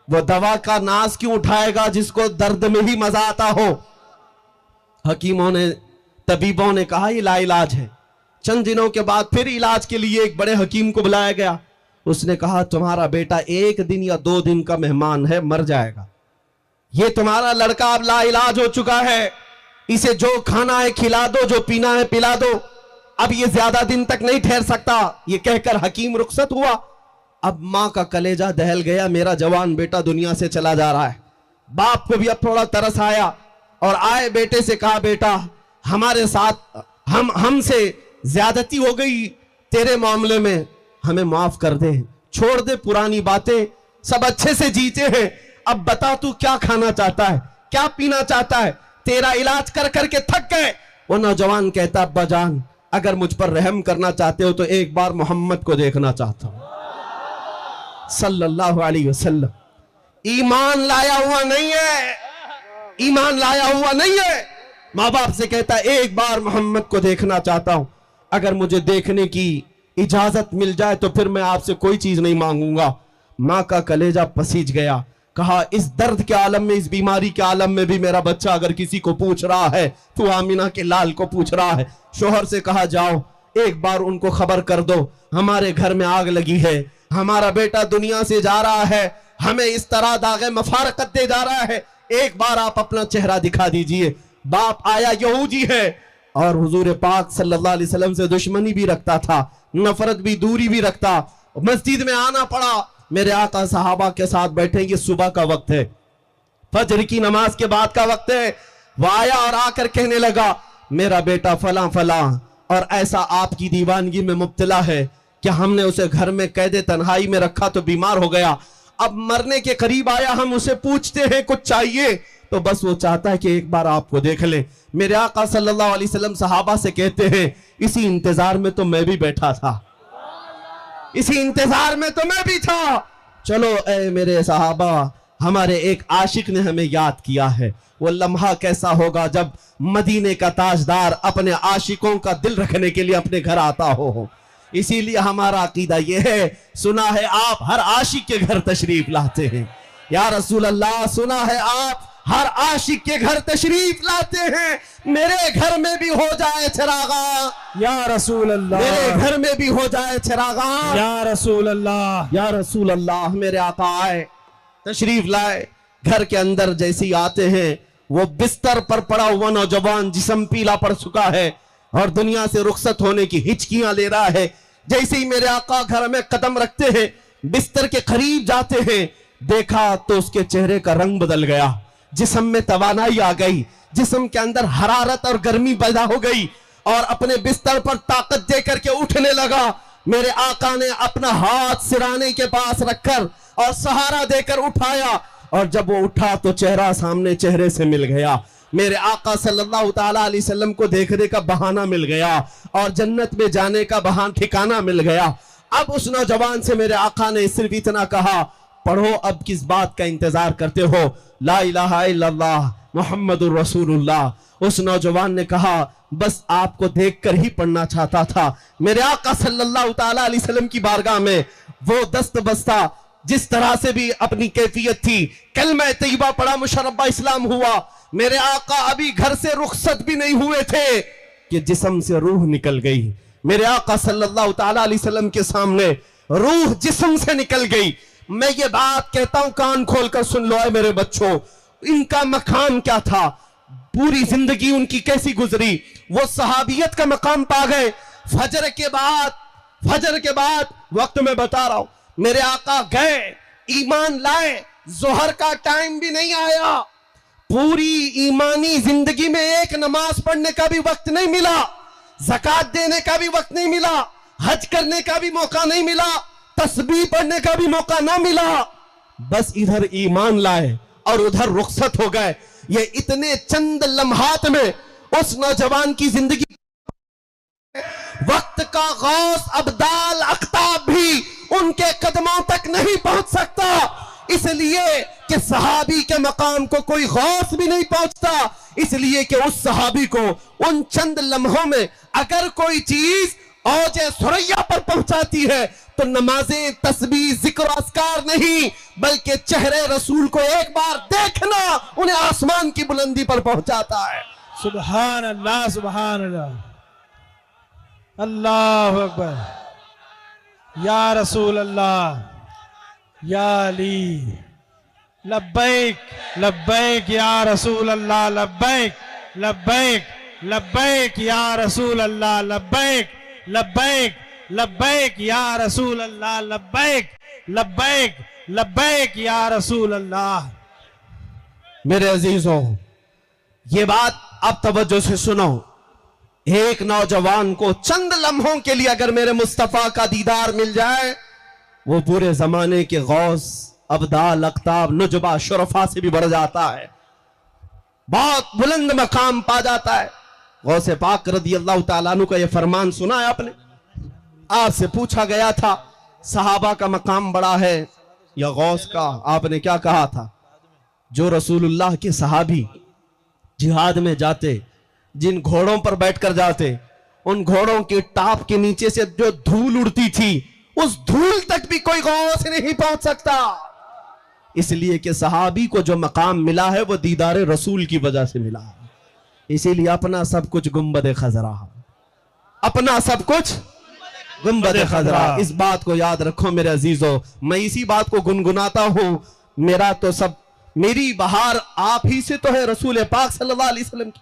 वो दवा का नाज क्यों उठाएगा जिसको दर्द में ही मजा आता हो? हकीमों ने, तबीबों ने कहा ये लाइलाज है। चंद दिनों के बाद फिर इलाज के लिए एक बड़े हकीम को बुलाया गया। उसने कहा तुम्हारा बेटा 1 दिन या 2 दिन का मेहमान है, मर जाएगा। ये तुम्हारा लड़का अब लाइलाज हो चुका है, इसे जो खाना है खिला दो, जो पीना है पिला दो, अब ये ज्यादा दिन तक नहीं ठहर सकता। ये कहकर हकीम रुखसत हुआ। अब मां का कलेजा दहल गया, मेरा जवान बेटा दुनिया से चला जा रहा है। बाप को भी अब थोड़ा तरस आया और आए बेटे से कहा बेटा हमारे साथ हमसे ज्यादती हो गई, तेरे मामले में हमें माफ कर दे, छोड़ दे पुरानी बातें, सब अच्छे से जीते हैं। अब बता तू क्या खाना चाहता है, क्या पीना चाहता है, तेरा इलाज कर करके थक गए। वो नौजवान कहता अब्बा जान अगर मुझ पर रहम करना चाहते हो तो एक बार मोहम्मद को देखना चाहता हूं सल्लल्लाहु अलैहि वसल्लम। ईमान लाया हुआ नहीं है, ईमान लाया हुआ नहीं है। माँ बाप से कहता एक बार मोहम्मद को देखना चाहता हूं, अगर मुझे देखने की इजाजत मिल जाए तो फिर मैं आपसे कोई चीज नहीं मांगूंगा। माँ का कलेजा पसीज गया। कहा इस दर्द के आलम में, इस बीमारी के आलम में भी मेरा बच्चा अगर किसी को पूछ रहा है तो आमिना के लाल को पूछ रहा है। शोहर से कहा जाओ एक बार उनको खबर कर दो हमारे घर में आग लगी है, हमारा बेटा दुनिया से जा रहा है, हमें इस तरह दागे मफारकत दे जा रहा है, एक बार आप अपना चेहरा दिखा दीजिए। बाप आया यहूदी है और हुजूर पाक सल्लल्लाहु अलैहि वसल्लम से दुश्मनी भी रखता था, नफरत भी, दूरी भी रखता। मस्जिद में आना पड़ा। मेरे आका सहाबा के साथ बैठेंगे, सुबह का वक्त है, फजर की नमाज के बाद का वक्त है। वो आया और आकर कहने लगा मेरा बेटा फला फला और ऐसा आपकी दीवानगी में मुब्तला है कि हमने उसे घर में कैदे तन्हाई में रखा तो बीमार हो गया, अब मरने के करीब आया, हम उसे पूछते हैं कुछ चाहिए तो बस वो चाहता है कि एक बार आपको देख ले। मेरे आका सल्लल्लाहु अलैहि वसल्लम सहाबा से कहते हैं इसी इंतजार में तो मैं भी बैठा था, इसी इंतजार में तो मैं भी था। चलो ए मेरे सहाबा, हमारे एक आशिक ने हमें याद किया है। वो लम्हा कैसा होगा जब मदीने का ताजदार अपने आशिकों का दिल रखने के लिए अपने घर आता हो। इसीलिए हमारा अकीदा यह है, सुना है आप हर आशिक के घर तशरीफ लाते हैं। या रसूल अल्लाह, सुना है आप हर आशिक के घर तशरीफ लाते हैं। मेरे घर में भी हो जाए चिरागा या रसूल अल्लाह, मेरे घर में भी हो जाए चिरागा या रसूल अल्लाह, या रसूल अल्लाह। मेरे आका आए, तशरीफ लाए। घर के अंदर जैसे ही आते हैं वो बिस्तर पर पड़ा हुआ नौजवान, जिस्म पीला पड़ चुका है और दुनिया से रुखसत होने की हिचकियां ले रहा है। जैसे ही मेरे आका घर में कदम रखते हैं, बिस्तर के करीब जाते हैं, देखा तो उसके चेहरे का रंग बदल गया, जिस्म में तवानाई आ गई, जिस्म के अंदर हरारत और गर्मी पैदा हो गई और अपने बिस्तर पर ताकत देकर के उठने लगा। मेरे आका ने अपना हाथ सिराने के पास रखकर और सहारा देकर उठाया और जब वो उठा तो चेहरा सामने चेहरे से मिल गया। मेरे आका सल्लल्लाहु ताला अलैहि वसल्लम को देखने का बहाना मिल गया और जन्नत में जाने का बहाना ठिकाना मिल गया। अब उस नौजवान से मेरे आका ने सिर्फ इतना कहा, पढ़ो, अब किस बात का इंतजार करते हो, ला इलाहा इल्लल्लाह मुहम्मदुर रसूलुल्लाह। उस नौजवान ने कहा बस आपको देखकर ही पढ़ना चाहता था। मेरे आका सल्लल्लाहु ताला अलैहि वसल्लम की बारगाह में वो दस्त बस्ता जिस तरह से भी अपनी कैफियत थी, कलमा तैयबा पढ़ा, मुशर्रबा इस्लाम हुआ। मेरे आका अभी घर से रुखसत भी नहीं हुए थे कि जिस्म से रूह निकल गई। मेरे आका सल्लल्लाहु ताला अलैहि वसल्लम के सामने रूह जिस्म से निकल गई। मैं ये बात कहता हूं, कान खोलकर सुन लो है मेरे बच्चों, इनका मकाम क्या था, पूरी जिंदगी उनकी कैसी गुजरी। वो सहाबियत का मकाम पा गए। फजर के बाद वक्त में बता रहा हूं, मेरे आका गए, ईमान लाए, जोहर का टाइम भी नहीं आया, पूरी ईमानी जिंदगी में एक नमाज पढ़ने का भी वक्त नहीं मिला, ज़कात देने का भी वक्त नहीं मिला, हज करने का भी मौका नहीं मिला, तस्बीह पढ़ने का भी मौका ना मिला। बस इधर ईमान लाए और उधर रुखसत हो गए। ये इतने चंद लम्हात में उस नौजवान की जिंदगी, वक्त का गौस अब्दाल अख्ताब भी उनके कदमों तक नहीं पहुंच सकता। इसलिए कि सहाबी के मकाम को कोई गौस भी नहीं पहुंचता, इसलिए कि उस सहाबी को उन चंद लम्हों में अगर कोई चीज औजे सुरैया पर पहुंचाती है तो नमाजें, तस्बीह, जिक्र, अस्कार नहीं, बल्कि चेहरे रसूल को एक बार देखना उन्हें आसमान की बुलंदी पर पहुंचाता है। सुभान अल्लाह, सुभान अल्लाह, अल्लाह अकबर, या रसूल अल्लाह, या अली, लब्बैक लब्बैक या रसूल अल्लाह, लब्बैक लब्बैक लब्बैक या रसूल अल्लाह, लब्बैक लब्बैक लब्बैक या रसूल अल्लाह, लब्बैक लब्बैक लब्बैक या रसूल अल्लाह। मेरे अजीजों, ये बात अब तवज्जो से सुनो। एक नौजवान को चंद लम्हों के लिए अगर मेरे मुस्तफा का दीदार मिल जाए, वो पूरे जमाने के गौस, अब्दाल, अख्ताब, नुजबा, शुरफा से भी बढ़ जाता है, बहुत बुलंद मकाम पा जाता है। गौसे पाक रज़ी अल्लाह तआला अन्हु का यह फरमान सुना है आपने? आपसे पूछा गया था सहाबा का मकाम बड़ा है या गौस का? आपने क्या कहा था? जो रसूलुल्लाह के सहाबी जिहाद में जाते, जिन घोड़ों पर बैठकर जाते, उन घोड़ों की टाप के नीचे से जो धूल उड़ती थी, उस धूल तक भी कोई गौस नहीं पहुंच सकता। इसलिए कि सहाबी को जो मकाम मिला है वो दीदार रसूल की वजह से मिला है। इसीलिए अपना सब कुछ गुंबद खजरा, अपना सब कुछ गुंबद खजरा। इस बात को याद रखो मेरे अजीजों। मैं इसी बात को गुनगुनाता हूं, मेरा तो सब, मेरी बहार आप ही से तो है, रसूल पाक सल्लल्लाहु अलैहि वसल्लम की।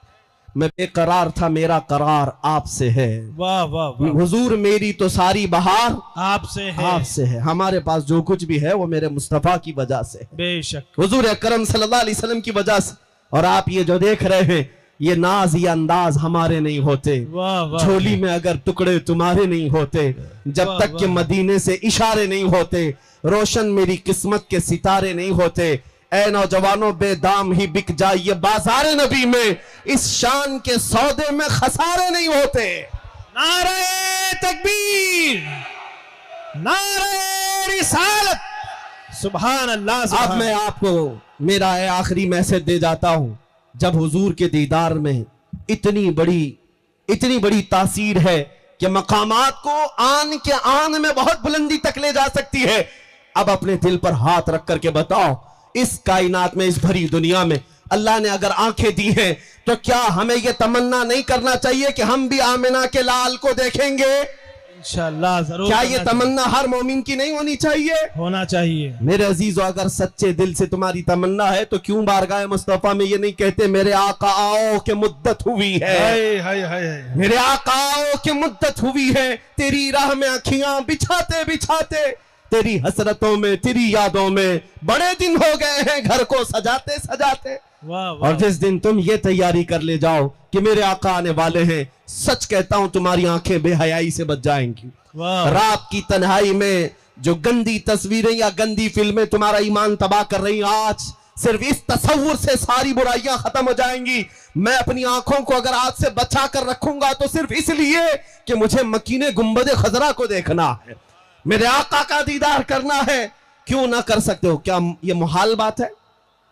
मैं बेकरार था, मेरा करार आपसे है। वाह वाह वाह। हुजूर मेरी तो सारी बहार आपसे है, आपसे है। हमारे पास जो कुछ भी है वो मेरे मुस्तफा की वजह से, बेशक हुजूर अकरम सल्लल्लाहु अलैहि वसल्लम की वजह से। और आप ये जो देख रहे हैं, ये नाज, ये अंदाज हमारे नहीं होते। वाह वाह। झोली में अगर टुकड़े तुम्हारे नहीं होते, जब वाह, तक के वाह। मदीने से इशारे नहीं होते, रोशन मेरी किस्मत के सितारे नहीं होते। ऐ नौजवानों, बेदाम ही बिक जाइए बाजारे नबी में, इस शान के सौदे में खसारे नहीं होते। नारे तकबीर, नारे रिसालत, सुभान अल्लाह। अब मैं आपको मेरा आखिरी मैसेज दे जाता हूं। जब हुजूर के दीदार में इतनी बड़ी तासीर है कि मकामात को आन के आन में बहुत बुलंदी तक ले जा सकती है। अब अपने दिल पर हाथ रख करके बताओ, इस कायनात में, इस भरी दुनिया में अल्लाह ने अगर आंखें दी हैं, तो क्या हमें यह तमन्ना नहीं करना चाहिए कि हम भी आमिना के लाल को देखेंगे? इंशाअल्लाह जरूर। क्या ये तमन्ना हर मोमिन की नहीं होनी चाहिए? होना चाहिए। मेरे अजीजों, अगर सच्चे दिल से तुम्हारी तमन्ना है तो क्यों बारगाह मुस्तफा में ये नहीं कहते, मेरे आका आओ कि मुद्दत हुई है, हाय हाय हाय, मेरे आका आओ कि मुद्दत हुई है, तेरी राह में अखियां बिछाते बिछाते, तेरी हसरतों में, तेरी यादों में बड़े दिन हो गए हैं घर को सजाते सजाते। वाह वाह। और जिस दिन तुम ये तैयारी कर ले जाओ कि मेरे आका आने वाले हैं, सच कहता हूं तुम्हारी आंखें बेहयाई से बच जाएंगी। वाह। रात की तन्हाई में जो गंदी तस्वीरें या गंदी फिल्में तुम्हारा ईमान तबाह कर रही, आज सिर्फ इस तसव्वुर से सारी बुराइयां खत्म हो जाएंगी। मैं अपनी आंखों को अगर आज से बचा कर रखूंगा तो सिर्फ इसलिए कि मुझे मकीने गुंबद खजरा को देखना है, मेरे आका का दीदार करना है। क्यों ना कर सकते हो? क्या ये मुहाल बात है?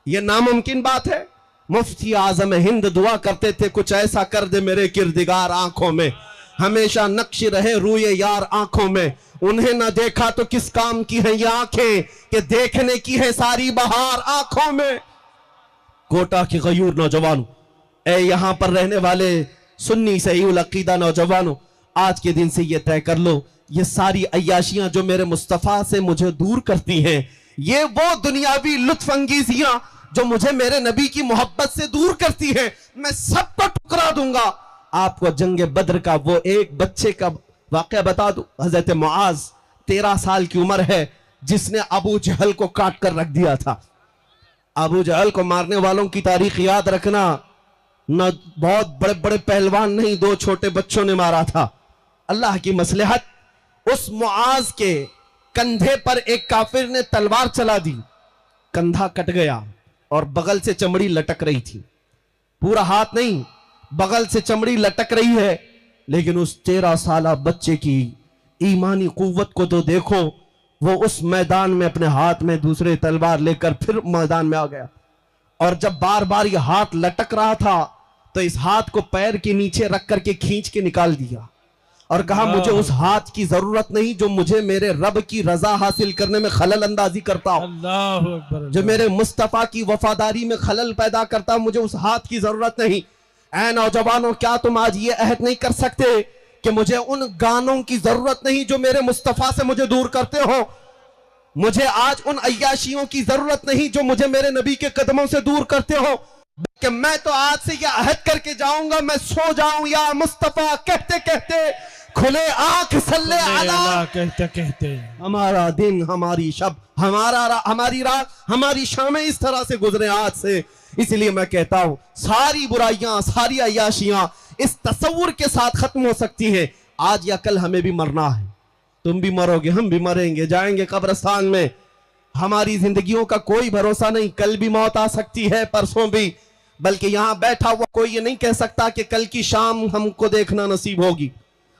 ये नामुमकिन बात है? मुफ्ती आजम हिंद दुआ करते थे, कुछ ऐसा कर दे मेरे किरदिगार आंखों में, हमेशा नक्श रहे रूए यार आंखों में। उन्हें ना देखा तो किस काम की है ये आंखें कि देखने की है सारी बहार आंखों में। कोटा के गयूर नौजवानों, ए यहां पर रहने वाले सुन्नी सही उल अकीदा नौजवानों, आज के दिन से ये तय कर लो, ये सारी अय्याशियां जो मेरे मुस्तफा से मुझे दूर करती हैं, ये वो दुनियावी लुत्फ अंगीजियां जो मुझे मेरे नबी की मोहब्बत से दूर करती हैं, मैं सबको ठुकरा दूंगा। आपको जंग बद्र का वो एक बच्चे का वाकया बता दूं। हजरत मुआज 13 साल की उम्र है, जिसने अबू जहल को काट कर रख दिया था। अबू जहल को मारने वालों की तारीख याद रखना, न बहुत बड़े बड़े पहलवान नहीं, 2 छोटे बच्चों ने मारा था। अल्लाह की मसलहत, उस मुआज के कंधे पर एक काफिर ने तलवार चला दी, कंधा कट गया और बगल से चमड़ी लटक रही थी, पूरा हाथ नहीं, बगल से चमड़ी लटक रही है। लेकिन उस 13 साला बच्चे की ईमानी कुव्वत को तो देखो, वो उस मैदान में अपने हाथ में दूसरे तलवार लेकर फिर मैदान में आ गया। और जब बार बार ये हाथ लटक रहा था तो इस हाथ को पैर के नीचे रख करके खींच के निकाल दिया और कहा मुझे उस हाथ की जरूरत नहीं जो मुझे मेरे रब की रजा हासिल करने में खलल अंदाजी करता हो, अल्लाहु अकबर, जो मेरे मुस्तफा की वफादारी में खलल पैदा करता, मुझे उस हाथ की जरूरत नहीं। ऐ नौजवानों, क्या तुम आज ये अहद नहीं कर सकते कि मुझे उन गानों की जरूरत नहीं जो मेरे मुस्तफा से मुझे दूर करते हो, मुझे आज उन अय्याशियों की जरूरत नहीं जो मुझे मेरे नबी के कदमों से दूर करते हो, कि मैं तो आज से यह अहद करके जाऊंगा, मैं सो जाऊं या मुस्तफा कहते कहते, खुले आंख सल्ले अला कहते कहते हमारा दिन, हमारी शब, हमारी रात, हमारी शामें इस तरह से गुजरे आज से। इसलिए मैं कहता हूं सारी बुराइयां, सारी अय्याशियां इस तस्वुर के साथ खत्म हो सकती है। आज या कल हमें भी मरना है, तुम भी मरोगे, हम भी मरेंगे, जाएंगे कब्रिस्तान में। हमारी जिंदगियों का कोई भरोसा नहीं, कल भी मौत आ सकती है, परसों भी। बल्कि यहां बैठा हुआ कोई ये नहीं कह सकता कि कल की शाम हमको देखना नसीब होगी।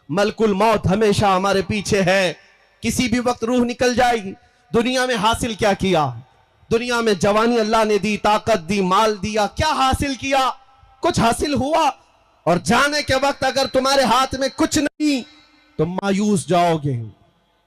मलकुल मौत हमेशा हमारे पीछे है, किसी भी वक्त रूह निकल जाएगी। दुनिया में हासिल क्या किया? दुनिया में जवानी अल्लाह ने दी, ताकत दी, माल दिया, क्या हासिल किया? कुछ हासिल हुआ? और जाने के वक्त अगर तुम्हारे हाथ में कुछ नहीं तो मायूस जाओगे,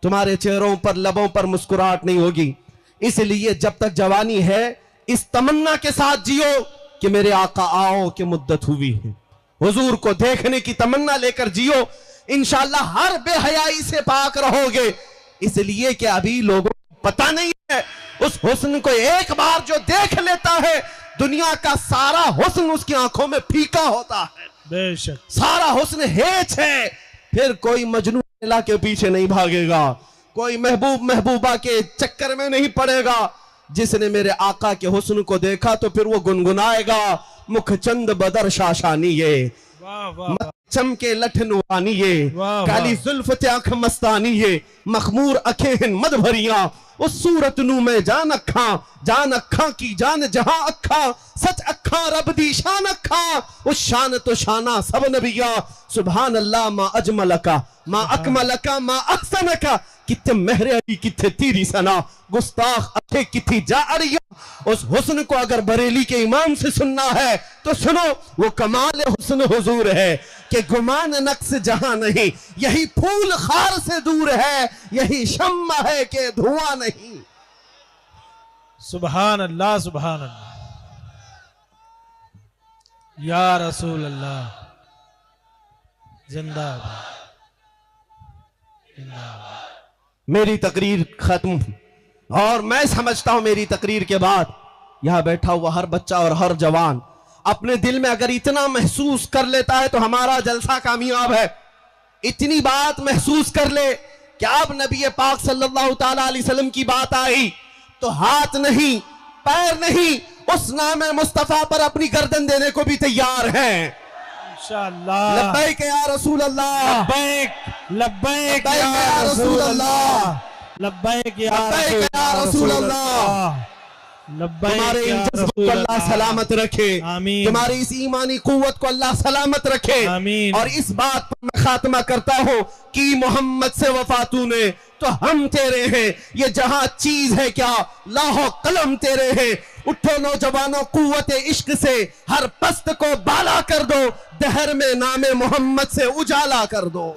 तुम्हारे चेहरों पर, लबों पर मुस्कुराहट नहीं होगी। इसलिए जब तक जवानी है इस तमन्ना के साथ जियो कि मेरे आका आओ कि मुद्दत हुई है, हुजूर को देखने की तमन्ना लेकर जियो, इंशाअल्लाह हर बेहयाई से पाक रहोगे। इसलिए कि अभी लोगों को पता नहीं है, उस हुस्न को एक बार जो देख लेता है, दुनिया का सारा हुस्न उसकी आंखों में फीका होता है, बेशक सारा हुस्न हेच है। फिर कोई मजनू लैला के पीछे नहीं भागेगा, कोई महबूब महबूबा के चक्कर में नहीं पड़ेगा। जिसने मेरे आका के हुस्न को देखा तो फिर वो गुनगुनाएगा, मुख चंद बदर शाशानी ये, वाह वाह, चमके लठनुआनी ये, काली जुल्फ आंख मस्तानी ये, मखमूर अखें मद भरिया, उस सूरत नू में जान अखा की जान जहां अखा, सच अखा रब दी शान अखा, उस शान तो शाना सब नबिया। सुभान अल्लाह मा अजमलका मा अकमलका मा अहसनका, कित्थे मेहरे अली कित्थे तेरी सना, गुस्ताख अखे कित्थे जा अरिया। उस हुस्न को अगर बरेली के इमाम से सुनना है तो सुनो, वो कमाल हुस्न हुजूर है कि गुमान नक्स जहां नहीं, यही फूल खार से दूर है, यही शम्मा है कि धुआं नहीं। सुभान अल्लाह, सुभान अल्लाह, या रसूल अल्लाह, जिंदाबाद जिंदाबाद। मेरी तकरीर खत्म, और मैं समझता हूं मेरी तकरीर के बाद यहां बैठा हुआ हर बच्चा और हर जवान अपने दिल में अगर इतना महसूस कर लेता है तो हमारा जलसा कामयाब है। इतनी बात महसूस कर ले कि अब नबी पाक सल्लल्लाहु ताला अलैहि वसल्लम की बात आई तो हाथ नहीं, पैर नहीं, उस नाम मुस्तफा पर अपनी गर्दन देने को भी तैयार हैं। इंशाअल्लाह। लब्बैक या रसूल अल्लाह, लब्बैक लब्बैक या रसूल अल्लाह, लब्बैक या रसूल अल्लाह, लब्बैक तुम्हारे या इन जज्बों को रसूल अल्लाह अल्लाह। सलामत रखे, आमीन। तुम्हारी इस ईमानी कुव्वत को अल्लाह सलामत रखे। आमीन। और इस बात पर मैं खात्मा करता हूं कि मोहम्मद से वफा तूने तो हम तेरे हैं, ये जहां चीज है क्या लाहो कलम तेरे हैं। उठो नौजवानों कुव्वत इश्क से हर पस्त को बाला कर दो, दहर में नामे मोहम्मद से उजाला कर दो।